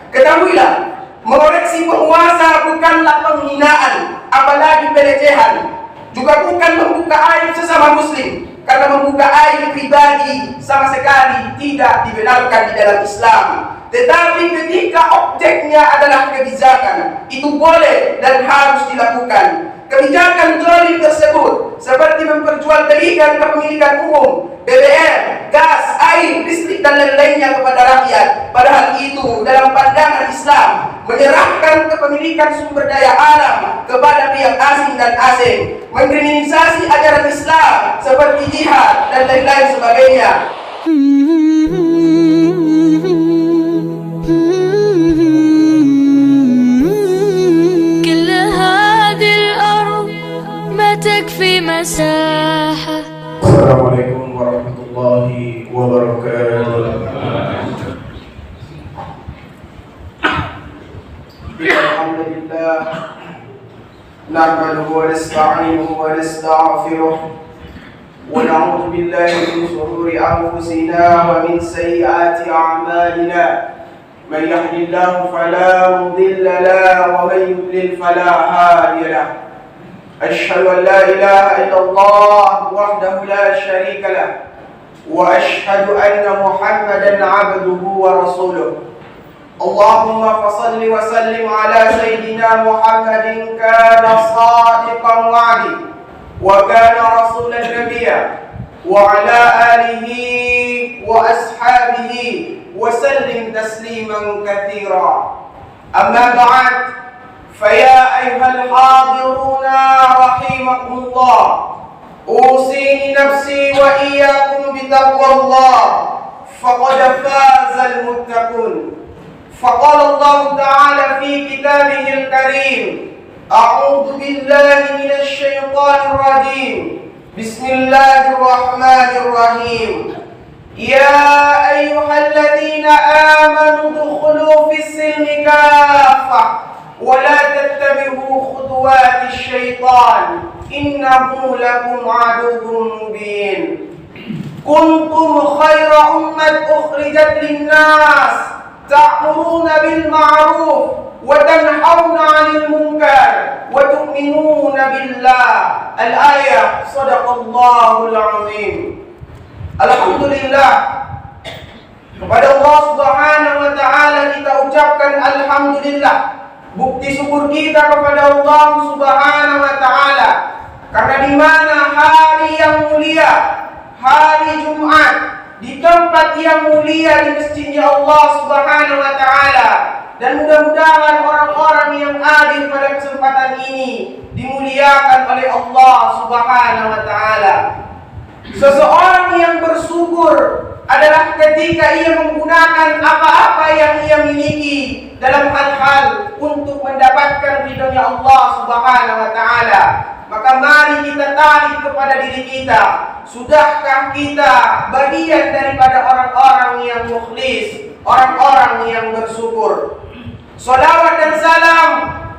Ketahuilah, mengoreksi penguasa bukanlah penghinaan, apalagi pelecehan. Juga bukan membuka aib sesama muslim, karena membuka aib pribadi sama sekali tidak dibenarkan di dalam Islam. Tetapi ketika objeknya adalah kebijakan, itu boleh dan harus dilakukan. Kebijakan zalim tersebut seperti memperjualbelikan kepemilikan umum, BBM, gas, air, listrik dan lain-lainnya kepada rakyat. Padahal itu dalam pandangan Islam menyerahkan kepemilikan sumber daya alam kepada pihak asing dan asing, mengkriminalisasi ajaran Islam seperti jihad dan lain-lain sebagainya. تكفي مساحة. السلام عليكم ورحمة الله وبركاته. الحمد لله نحمده ونستعينه ونستغفره ونعوذ بالله من شرور أنفسنا ومن سيئات أعمالنا. من يهد الله فلا مضل له ومن يضلل فلا هادي له. أشهد أن لا إله إلا الله وحده لا شريك له وأشهد أن محمدا عبده ورسوله. اللهم فصل وسلم على سيدنا محمد كان صادقا وعدا وكان رسولا نبيا وعلى آله وأصحابه وسلم تسليما كثيرا. أما بعد، فيا أيها الحاضرون رحمكم الله، أوصيني نفسي وإياكم بتقوى الله فقد فاز المتقون. فقال الله تعالى في كتابه الكريم: أعوذ بالله من الشيطان الرجيم، بسم الله الرحمن الرحيم. يا أيها الذين آمنوا ادخلوا في السلم كافة ولا تتبعوا خطوات الشيطان إنه لكم عدو مبين. كنتم خير أمة أخرجت للناس تأمرون بالمعروف وتنهون عن المنكر وتؤمنون بالله. الآية. صدق الله العظيم. Alhamdulillah, kepada Allah Subhanahu wa taala kita ucapkan alhamdulillah. Bukti syukur kita kepada Allah Subhanahu wa taala karena di mana hari yang mulia, hari Jumat, di tempat yang mulia di masjidnya Allah Subhanahu wa taala, dan mudah-mudahan orang-orang yang hadir pada kesempatan ini dimuliakan oleh Allah Subhanahu wa taala. Seseorang yang bersyukur adalah ketika ia menggunakan apa-apa yang ia miliki dalam hal-hal untuk mendapatkan ridhonya Allah Subhanahu wa taala. Maka mari kita tarik kepada diri kita, sudahkah kita bagian daripada orang-orang yang mukhlis, orang-orang yang bersyukur? Salawat dan salam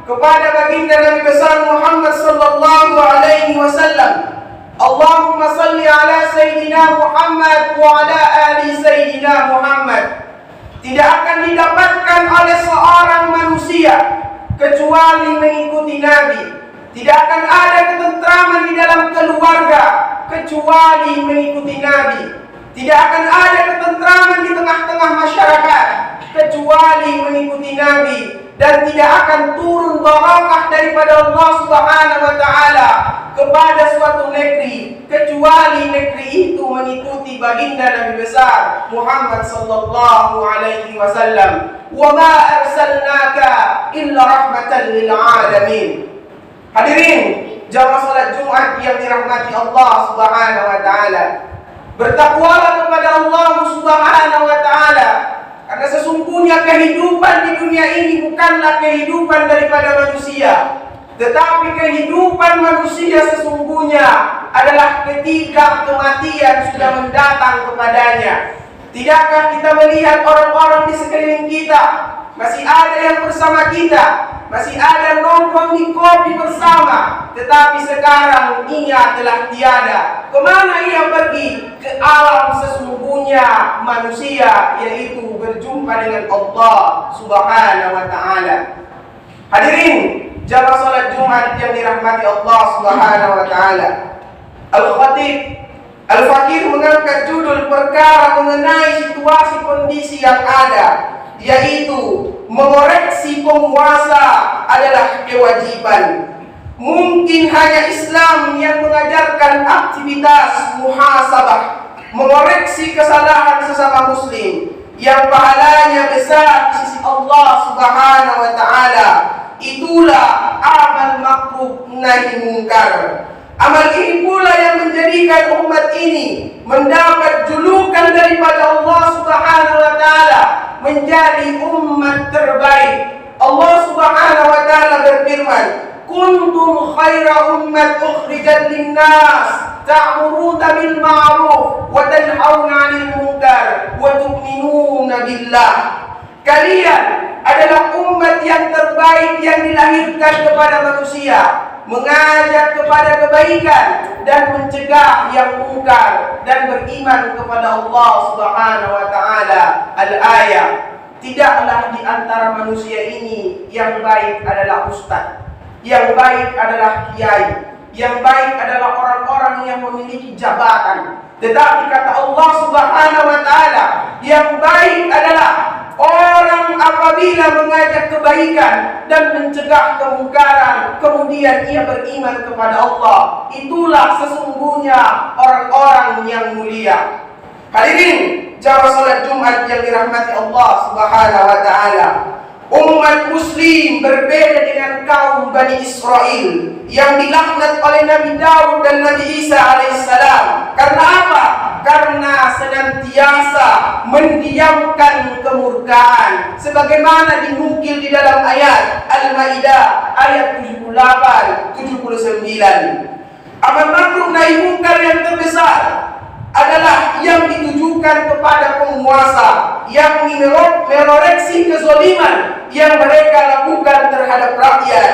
kepada baginda Nabi besar Muhammad sallallahu alaihi wasallam. Allahumma salli ala Sayyidina Muhammad wa ala ali Sayyidina Muhammad. Tidak akan didapatkan oleh seorang manusia kecuali mengikuti Nabi. Tidak akan ada ketentraman di dalam keluarga kecuali mengikuti Nabi. Tidak akan ada ketentraman di tengah-tengah masyarakat kecuali mengikuti Nabi. Dan tidak akan turun barakah daripada Allah Subhanahu wa taala kepada suatu negeri kecuali negeri itu mengikuti baginda Nabi besar Muhammad sallallahu alaihi wasallam. Wa ma arsalnaka illa rahmatan lil alamin. Hadirin jamaah salat Jumat yang dirahmati Allah Subhanahu wa taala, bertakwalah kepada Allah Subhanahu wa taala. Karena sesungguhnya kehidupan di dunia ini bukanlah kehidupan daripada manusia, tetapi kehidupan manusia sesungguhnya adalah ketika kematian sudah mendatang kepadanya. Tidakkah kita melihat orang-orang di sekeliling kita? Masih ada yang bersama kita, masih ada nongkrong di kopi bersama, tetapi sekarang ia telah tiada. Kemana ia pergi? Ke alam sesungguhnya manusia, yaitu berjumpa dengan Allah Subhanahu wa ta'ala. Hadirin jamaah salat Jumat yang dirahmati Allah Subhanahu wa ta'ala. Al-Khatib Al-Fakir mengangkat judul perkara mengenai situasi kondisi yang ada, yaitu mengoreksi penguasa adalah kewajiban. Mungkin hanya Islam yang mengajarkan aktivitas muhasabah, mengoreksi kesalahan sesama muslim, yang pahalanya besar di sisi Allah Subhanahu wa ta'ala. Itulah amal makruf nahi mungkar. Amal ini pula yang menjadikan umat ini mendapat julukan daripada Allah Subhanahu wa ta'ala menjadi umat terbaik. Allah Subhanahu wa ta'ala berfirman, kuntum khaira ummat ukhrijat linnas ta'muruna bil ma'ruf wa tanhauna 'anil munkar wa tu'minuna billah. Kalian adalah umat yang terbaik yang dilahirkan kepada manusia, mengajak kepada kebaikan dan mencegah yang mungkar, dan beriman kepada Allah Subhanahu wa ta'ala. Al-ayah. Tidaklah di antara manusia ini yang baik adalah ustaz, yang baik adalah kiai, yang baik adalah orang-orang yang memiliki jabatan. Tetapi kata Allah Subhanahu wa ta'ala, yang baik adalah orang apabila mengajak kebaikan dan mencegah kemungkaran, kemudian ia beriman kepada Allah. Itulah sesungguhnya orang-orang yang mulia. Hadirin jamaah salat Jumat yang dirahmati Allah Subhanahu wa ta'ala. Umat muslim berbeda dengan kaum Bani Israel yang dilaknat oleh Nabi Daud dan Nabi Isa alaihissalam. Karena apa? Karena senantiasa mendiamkan kemurkaan, sebagaimana dinukil di dalam ayat Al-Maidah ayat 78, 79. Amal makruf nahi mungkar yang terbesar adalah yang ditujukan kepada penguasa, yang mengoreksi kezaliman yang mereka lakukan terhadap rakyat.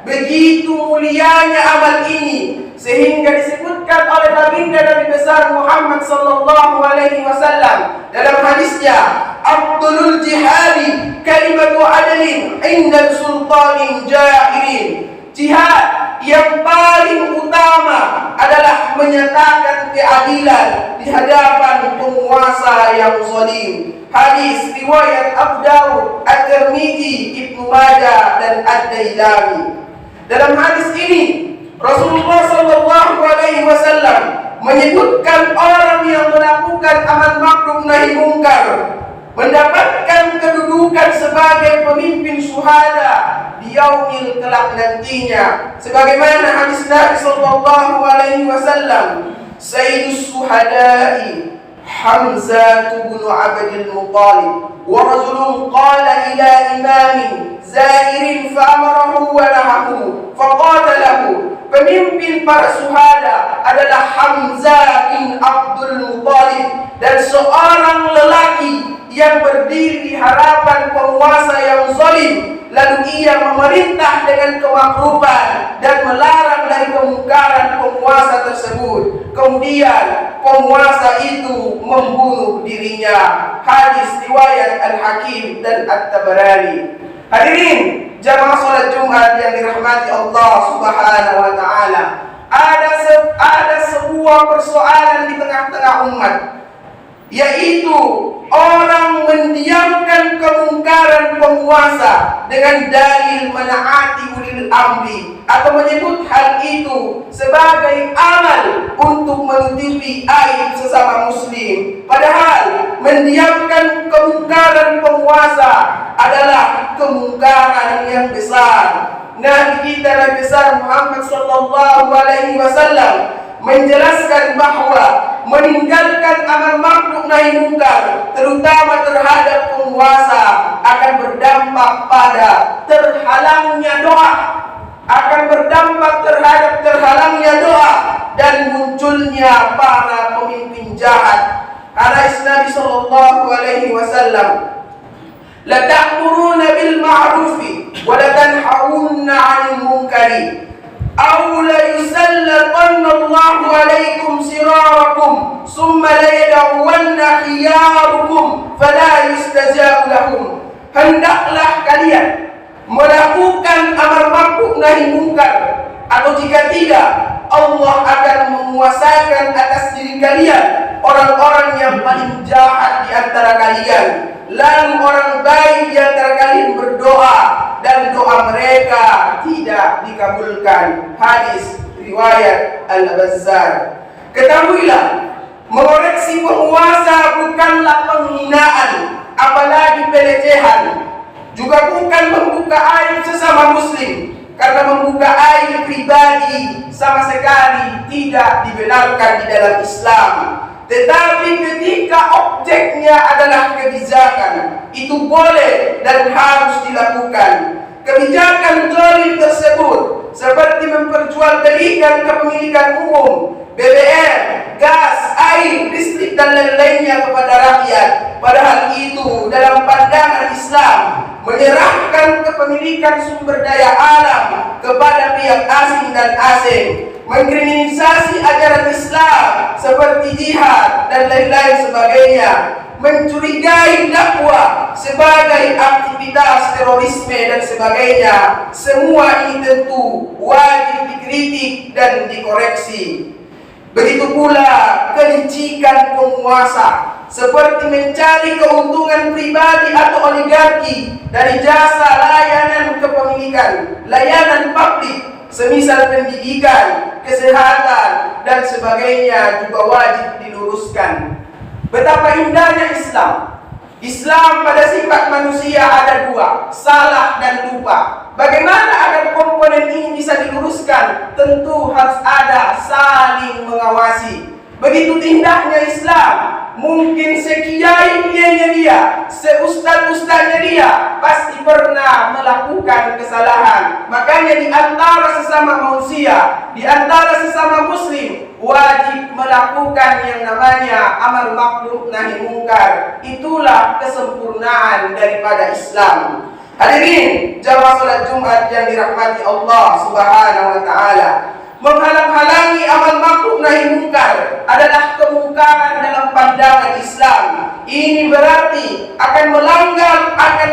Begitu mulianya amal ini sehingga disebutkan oleh baginda Nabi besar Muhammad sallallahu alaihi wasallam dalam hadisnya, Abdulul jihadi kalimatu adlin inda sultanin jairin. Jihad yang paling utama adalah menyatakan keadilan di hadapan penguasa yang zalim. Hadis riwayat Abu Dawud, At-Tirmidzi, Ibnu Majah dan Ad-Dailami. Dalam hadis ini Rasulullah sallallahu alaihi wasallam menyebutkan orang yang melakukan amal makruf nahi mungkar mendapatkan kedudukan sebagai pemimpin syuhada di yaumil kelak nantinya, sebagaimana hadis Nabi sallallahu alaihi wasallam, Sayyidus syuhada'i Hamzah bin Abdul Muttalib wa rajulun qala ila imamin zairin fa'amarahu wa nahahu faqatalahu. Pemimpin para syuhada adalah Hamzah bin Abdul Muttalib, dan seorang lelaki yang berdiri di hadapan penguasa yang zalim, lalu ia memerintah dengan kemakrufan dan melarang dari kemungkaran penguasa tersebut. Kemudian penguasa itu membunuh dirinya. Hadis riwayat Al-Hakim dan At-Tabarani. Hadirin jamaah salat Jumat yang dirahmati Allah Subhanahu wa ta'ala, ada sebuah persoalan di tengah-tengah umat, yaitu orang mendiamkan kemungkaran penguasa dengan dalil menaati ulil amri, atau menyebut hal itu sebagai amal untuk menutupi aib sesama muslim. Padahal mendiamkan kemungkaran penguasa adalah kemungkaran yang besar. Nabi kita Nabi besar Muhammad sallallahu alaihi wasallam menjelaskan bahwa meninggalkan amal makruf nahi mungkar, terutama terhadap penguasa, akan berdampak pada terhalangnya doa, akan berdampak terhadap terhalangnya doa dan munculnya para pemimpin jahat. Hadis Nabi sallallahu alaihi wasallam, la ta'muruna bil ma'rufi wa la tanhauna 'anil munkari aw la yusallatanna Allahu 'alaikum sirarakum summa la yad'uwanna khiyarukum fala yustajabu lahum. Hendaklah kalian melakukan amar ma'ruf nahi munkar, atau jika tidak, Allah akan menguasakan atas diri kalian orang-orang yang paling jahat di antara kalian, lalu orang baik di antara kalian berdoa dan doa mereka tidak dikabulkan. Hadis riwayat Al-Bazzar. Ketahuilah, mengoreksi penguasa bukanlah penghinaan, apalagi pelecehan. Juga bukan membuka aib sesama muslim, karena membuka aib pribadi sama sekali tidak dibenarkan di dalam Islam. Tetapi ketika objeknya adalah kebijakan, itu boleh dan harus dilakukan. Kebijakan zalim tersebut seperti memperjualbelikan kepemilikan umum, BBM, gas, air, listrik dan lain-lainnya kepada rakyat. Padahal itu dalam pandangan Islam menyerahkan kepemilikan sumber daya alam kepada pihak asing dan asing, mengkriminalisasi ajaran Islam seperti jihad dan lain-lain sebagainya, mencurigai dakwah sebagai aktivitas terorisme dan sebagainya. Semua ini tentu wajib dikritik dan dikoreksi. Begitu pula kelicikan penguasa, seperti mencari keuntungan pribadi atau oligarki dari jasa layanan kepemilikan, layanan publik, semisal pendidikan, kesehatan, dan sebagainya juga wajib diluruskan. Betapa indahnya Islam. Islam pada sifat manusia ada dua, salah dan lupa. Bagaimana agar komponen ini bisa diluruskan? Tentu harus ada saling mengawasi. Begitu indahnya Islam. Mungkin sekiai-kiainya dia, seustad-ustadnya dia pasti pernah melakukan kesalahan. Makanya di antara sesama manusia, di antara sesama muslim, wajib melakukan yang namanya amar ma'ruf nahi munkar. Itulah kesempurnaan daripada Islam. Hadirin jamaah salat Jumat yang dirahmati Allah Subhanahu wa taala. Menghalang-halangi amal ma'ruf nahi munkar adalah kemungkaran dalam pandangan Islam. Ini berarti akan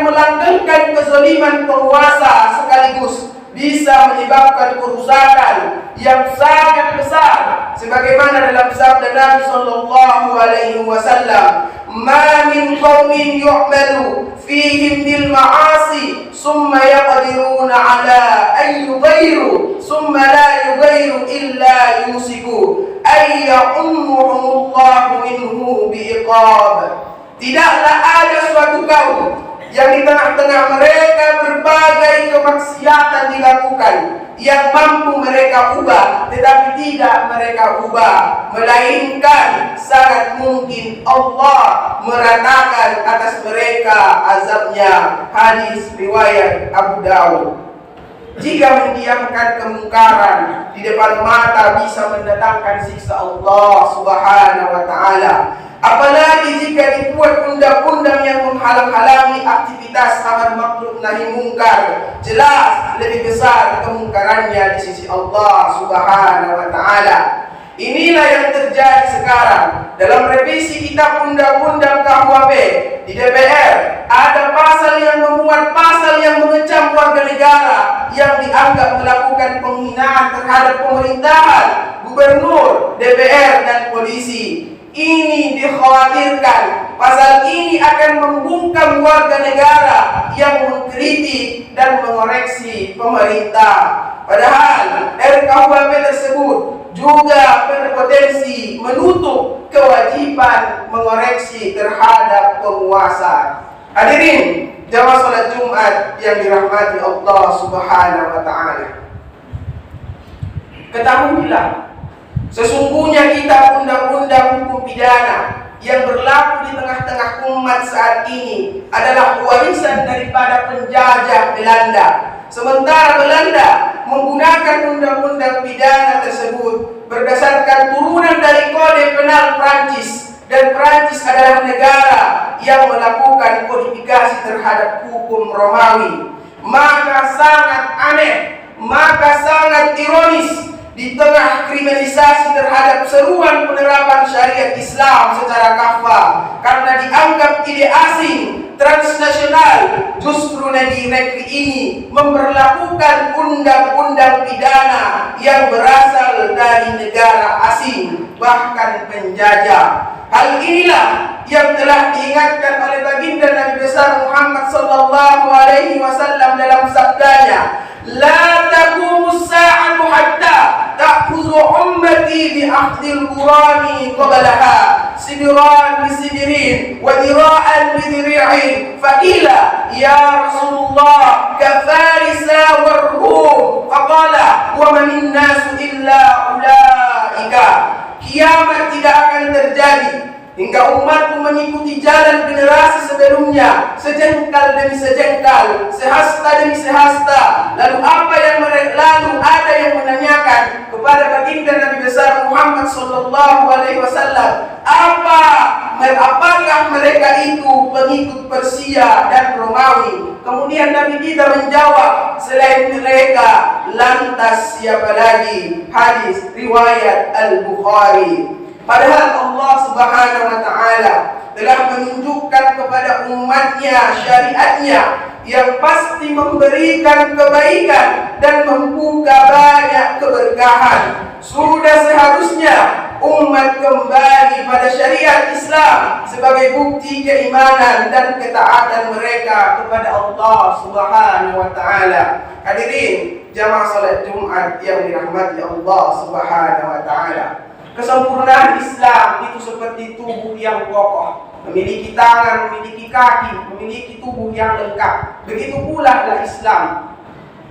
melanggengkan kezaliman penguasa, sekaligus bisa menyebabkan kerusakan yang sangat besar, sebagaimana dalam sabda Nabi sallallahu alaihi wasallam, "Ma min qaumin yu'malu fihim bil ma'asi summa yaqdiruna ala ay yughayyiru summa la yughayyiru illa yusiku ay ya'ummuhumullahu minhu biiqab." Tidaklah ada suatu kaum yang di tengah-tengah mereka berbagai kemaksiatan dilakukan, yang mampu mereka ubah tetapi tidak mereka ubah, melainkan sangat mungkin Allah meratakan atas mereka azabnya. Hadis riwayat Abu Dawud. Jika mendiamkan kemungkaran di depan mata bisa mendatangkan siksa Allah Subhanahu wa taala. Apalagi jika dibuat undang-undang yang menghalang-halangi aktivitas amar ma'ruf nahi munkar, jelas lebih besar kemungkarannya di sisi Allah Subhanahu wa taala. Inilah yang terjadi sekarang dalam revisi kitab undang-undang KUHP di DPR. Ada pasal yang memuat pasal yang mengecam warga negara yang dianggap melakukan penghinaan terhadap pemerintahan, gubernur, DPR, dan polisi. Ini dikhawatirkan pasal ini akan membungkam warga negara yang mengkritik dan mengoreksi pemerintah. Padahal RKUHP tersebut juga berpotensi menutup kewajiban mengoreksi terhadap penguasa. Hadirin jamaah salat Jumat yang dirahmati Allah Subhanahu wa taala. Ketahuilah, sesungguhnya kitab undang-undang hukum pidana yang berlaku di tengah-tengah umat saat ini adalah warisan daripada penjajah Belanda. Sementara Belanda menggunakan undang-undang pidana tersebut berdasarkan turunan dari kode penal Prancis dan Prancis adalah negara yang melakukan kodifikasi terhadap hukum Romawi. Maka sangat aneh, maka sangat ironis di tengah kriminalisasi terhadap seruan penerapan syariat Islam secara kafah karena dianggap ide asing transnasional, justru negeri ini memperlakukan undang-undang pidana yang berasal dari negara asing, bahkan penjajah. Hal inilah yang telah diingatkan oleh baginda Nabi besar Muhammad sallallahu alaihi wasallam dalam sabdanya, "La taqumus sa'atu hatta ta'khudhu ummati bi akhdil qurani qablaha sidran bi sidrin wa dira'an bi dir'in." Faqila ya Rasulullah kafarisa war-rum, faqala wa man nasu illa ulaika. Kiamat tidak akan terjadi hingga umatku mengikuti jalan generasi sebelumnya, sejengkal demi sejengkal, sehasta demi sehasta. Lalu ada yang menanyakan kepada baginda Nabi besar Muhammad sallallahu alaihi wasallam, apakah mereka itu pengikut Persia dan Romawi? Kemudian Nabi kita menjawab, selain mereka lantas siapa lagi? Hadis riwayat Al-Bukhari. Padahal Allah Subhanahu wa Ta'ala telah menunjukkan kepada umatnya syariatnya yang pasti memberikan kebaikan dan membuka banyak keberkahan. Sudah seharusnya umat kembali pada syariat Islam sebagai bukti keimanan dan ketaatan mereka kepada Allah Subhanahu wa Ta'ala. Hadirin jamaah salat Jumat yang dirahmati Allah Subhanahu wa Ta'ala. Kesempurnaan Islam itu seperti tubuh yang kokoh, memiliki tangan, memiliki kaki, memiliki tubuh yang lengkap. Begitu pula adalah Islam.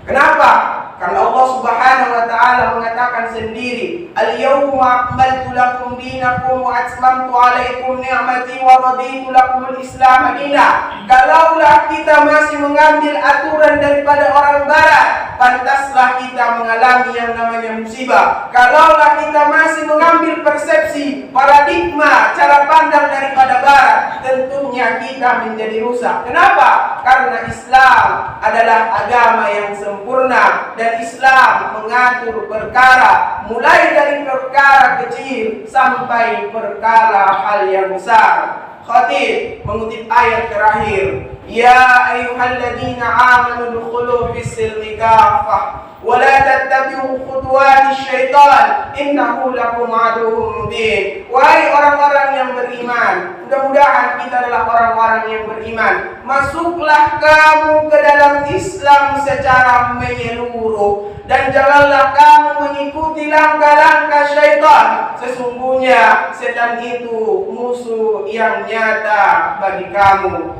Kenapa? Karena Allah Subhanahu wa Ta'ala mengatakan sendiri, "Al-yawma akmaltu lakum dinakum wa atmamtu 'alaikum ni'mati wa raditu lakum al-Islam dinan." Kalaulah kita masih mengambil aturan daripada orang barat, pantaslah kita mengalami yang namanya musibah. Kalaulah kita masih mengambil persepsi, paradigma, cara pandang daripada barat, tentunya kita menjadi rusak. Kenapa? Karena Islam adalah agama yang sempurna dan Islam mengatur perkara mulai dari perkara kecil sampai perkara hal yang besar. Khatib mengutip ayat terakhir, "Ya ayyuhalladzina amanu dukhulu fis-silmi kaffah wa la tattabi'u khutuwatis syaitan innahu lakum aduwwun mubin." Wahai orang-orang yang beriman, mudah-mudahan kita adalah orang-orang yang beriman, masuklah kamu ke dalam Islam secara menyeluruh dan janganlah kamu mengikuti langkah-langkah syaitan. Sesungguhnya setan itu musuh yang nyata bagi kamu.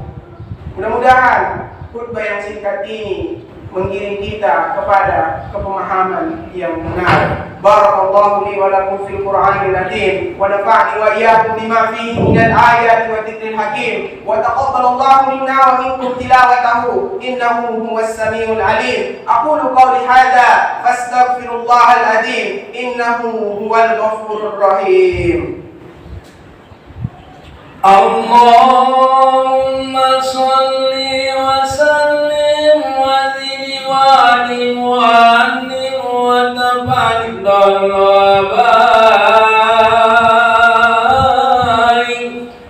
Mudah-mudahan khutbah yang singkat ini mengiring kita kepada kepemahaman yang benar. Barakallahu li wa lakum fil Qur'anil Azim wa nafa'ni wa iyyakum bima fihi minal ayati wa dzikril hakim wa taqabbalallahu minna wa minkum tilawatahu innahu huwas samiul alim. Aqulu qawli hadza fastaghfirullahal azim innahu huwal ghafurur rahim. Allahumma salli wa sallim wa zid wa alim wa annim wa tabaddal wa barik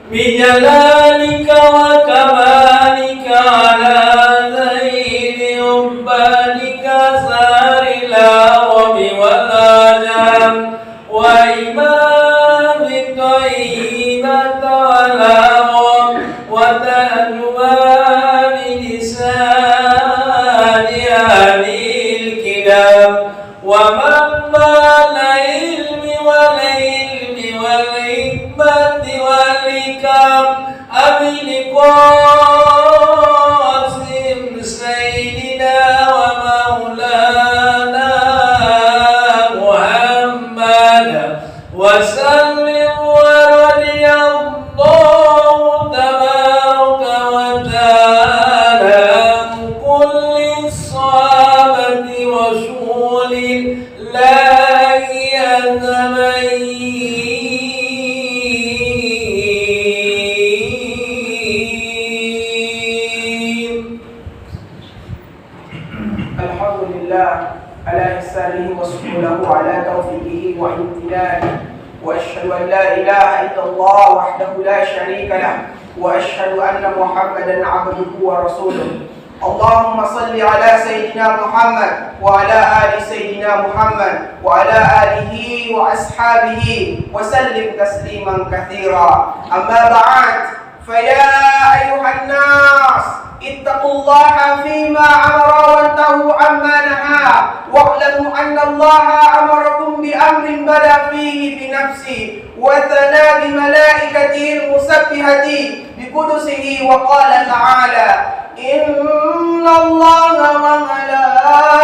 bi jalalika wa kamalika ala zaidi ubadika saril awami wal ajam wa imamit tayyibat وتأجبان لسان أهل الكتاب ومنبع العلم والحكمة والحكم أبي القاسم سيدنا ومولانا محمد وسلم ورضي الله تبارك وتعالى عن كل الصحابة رسول لله على إحسانه وشكره على توفيقه وامتنانه، وأشهد أن لا إله إلا الله وحده لا شريك له، وأشهد أن محمدا عبده ورسوله. اللهم صل على سيدنا محمد وعلى آل سيدنا محمد وعلى آله وأصحابه وسلم تسليما كثيرا. أما بعد، فيا أيها الناس اتقوا الله فيما أمر وانتهوا عما نهى، واعلموا أن الله أمركم بأمر بدا فيه بنفسه وثنى بملائكته المسبحة بقدسه، وقال تعالى: إن الله وملائكته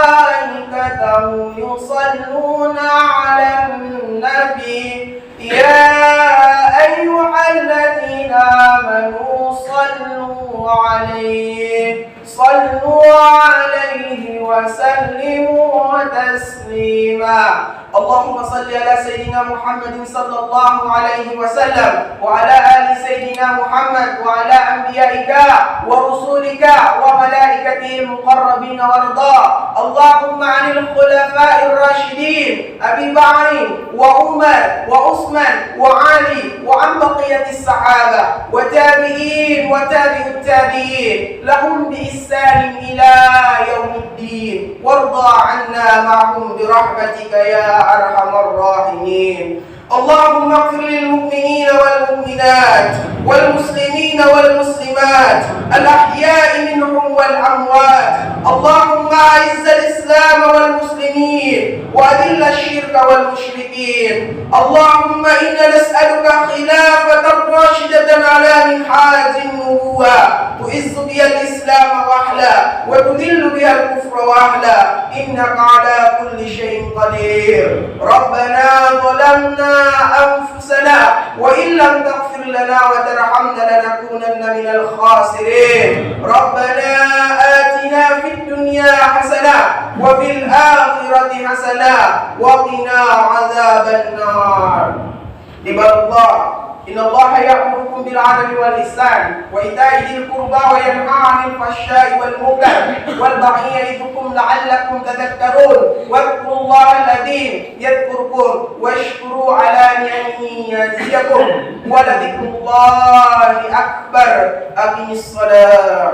يصلون على النبي يا أيها الذين آمنوا صلوا عليه وسلموا تسليما. اللهم صل على سيدنا محمد صلى الله عليه وسلم وعلى آل سيدنا محمد وعلى أنبيائك ورسولك وملائكته المقربين وارضاه اللهم عن الخلفاء الراشدين أبي بكر وعمر وعثمان وعلي وعن بقية الصحابة وتابعين وتابع التابعين لهم بإحسان إلى يوم الدين، وارضى عنا معهم برحمتك يا أرحم الراحمين. اللهم اغفر للمؤمنين والمؤمنات والمسلمين والمسلمات الأحياء منهم والأموات. اللهم أعز الإسلام والمسلمين وأذل الشرك والمشركين. اللهم إنا نسألك خلافة راشدة على منهاج النبوة تعز بها الإسلام وأهله وتذل بها الكفر وأهله، إنك على كل شيء قدير. ربنا ظلمنا أنفسنا وإن لم تغفر لنا وترحمنا لنكونن من الخاسرين. ربنا آتنا في الدنيا حسنة وفي الآخرة حسنة وقنا عذاب النار. عباد الله، إن الله يأمركم بالعدل والإحسان وإيتاء ذي القربى وينهى عن الفحشاء والمنكر والبغي يعظكم لعلكم تذكرون. واذكروا الله العظيم يذكركم واشكروا على نعمه يزدكم ولذكر الله أكبر. أقم الصلاة.